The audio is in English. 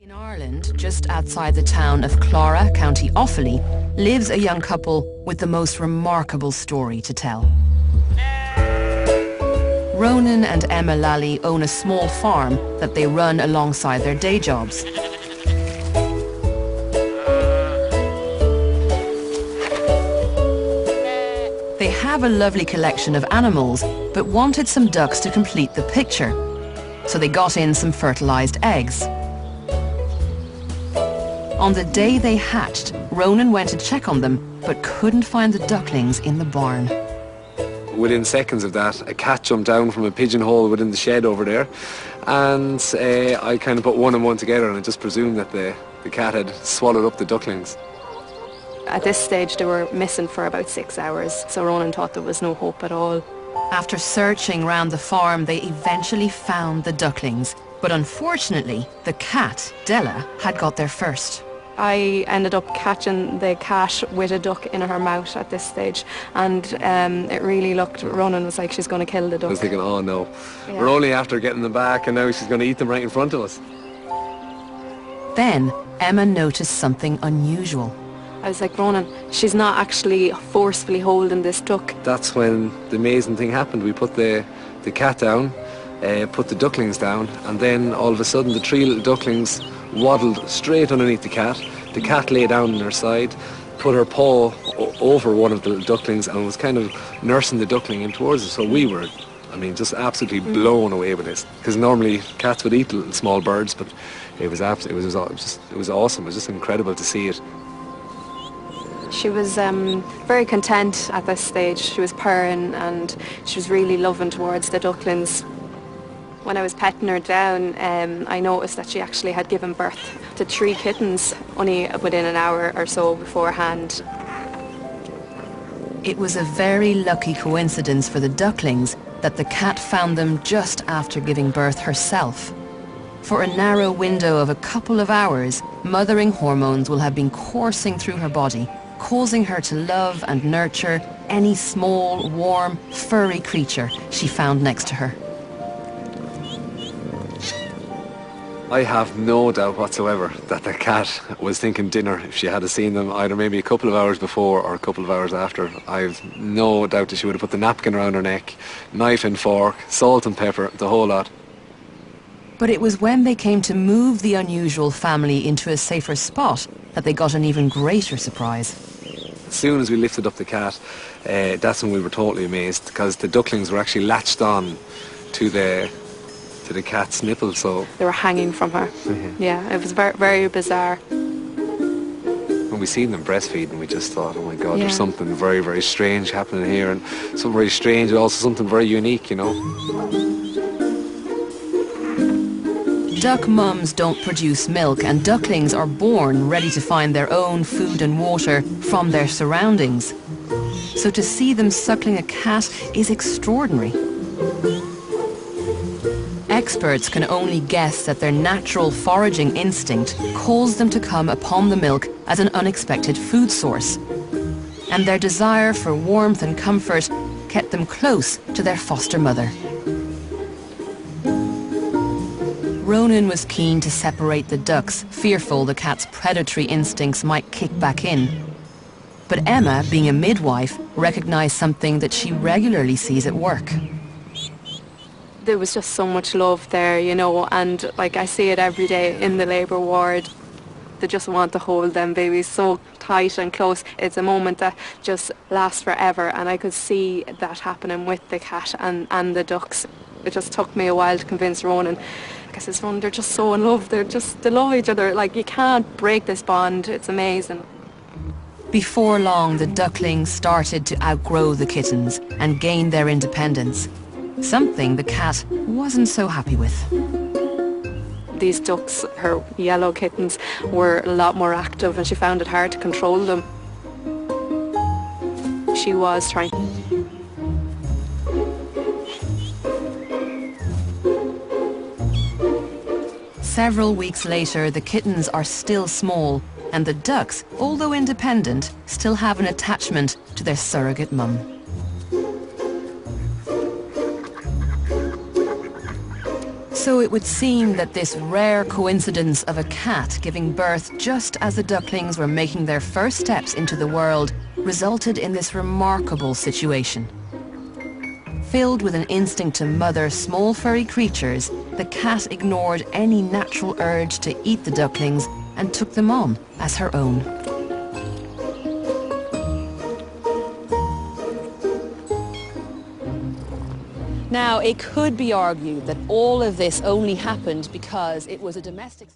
In Ireland, just outside the town of Clara, County Offaly, lives a young couple with the most remarkable story to tell. Ronan and Emma Lally own a small farm that they run alongside their day jobs. They have a lovely collection of animals, but wanted some ducks to complete the picture. So they got in some fertilized eggs. On the day they hatched, Ronan went to check on them, but couldn't find the ducklings in the barn. Within seconds of that, a cat jumped down from a pigeonhole within the shed over there, and I kind of put one and one together, and I just presumed that the cat had swallowed up the ducklings. At this stage, they were missing for about 6 hours, so Ronan thought there was no hope at all. After searching round the farm, they eventually found the ducklings. But unfortunately, the cat, Della, had got there first. I ended up catching the cat with a duck in her mouth at this stage, and it really looked, Ronan was like, she's going to kill the duck. I was thinking, oh no, Yeah. We're only after getting them back and now she's going to eat them right in front of us. Then Emma noticed something unusual. I was like, Ronan, she's not actually forcefully holding this duck. That's when the amazing thing happened. We put the cat down, put the ducklings down, and then all of a sudden the 3 little ducklings waddled straight underneath the cat. The cat lay down on her side, put her paw over one of the little ducklings and was kind of nursing the duckling in towards us. So we were, I mean, just absolutely blown away with this. Because normally cats would eat little small birds, but it was awesome. It was just incredible to see it. She was very content at this stage. She was purring and she was really loving towards the ducklings. When I was petting her down, I noticed that she actually had given birth to 3 kittens only within an hour or so beforehand. It was a very lucky coincidence for the ducklings that the cat found them just after giving birth herself. For a narrow window of a couple of hours, mothering hormones will have been coursing through her body, causing her to love and nurture any small, warm, furry creature she found next to her. I have no doubt whatsoever that the cat was thinking dinner if she had seen them either maybe a couple of hours before or a couple of hours after. I've no doubt that she would have put the napkin around her neck, knife and fork, salt and pepper, the whole lot. But it was when they came to move the unusual family into a safer spot that they got an even greater surprise. As soon as we lifted up the cat, that's when we were totally amazed, because the ducklings were actually latched on to the cat's nipple, so... They were hanging from her. Mm-hmm. Yeah, it was very, very bizarre. When we seen them breastfeeding, we just thought, oh my God, Yeah. there's something very, very strange happening here, and something very strange, and also something very unique, you know. Duck mums don't produce milk, and ducklings are born ready to find their own food and water from their surroundings. So to see them suckling a cat is extraordinary. Experts can only guess that their natural foraging instinct calls them to come upon the milk as an unexpected food source. And their desire for warmth and comfort kept them close to their foster mother. Ronan was keen to separate the ducks, fearful the cat's predatory instincts might kick back in. But Emma, being a midwife, recognized something that she regularly sees at work. There was just so much love there, you know, and like I see it every day in the labour ward. They just want to hold them babies so tight and close. It's a moment that just lasts forever, and I could see that happening with the cat and the ducks. It just took me a while to convince Ronan. I said, Ronan, they're just so in love. They love each other. Like, you can't break this bond. It's amazing. Before long, the ducklings started to outgrow the kittens and gain their independence. Something the cat wasn't so happy with. These ducks, her yellow kittens, were a lot more active, and she found it hard to control them. She was trying. Several weeks later, the kittens are still small, and the ducks, although independent, still have an attachment to their surrogate mum. So it would seem that this rare coincidence of a cat giving birth just as the ducklings were making their first steps into the world resulted in this remarkable situation. Filled with an instinct to mother small furry creatures, the cat ignored any natural urge to eat the ducklings and took them on as her own. Now, it could be argued that all of this only happened because it was a domestic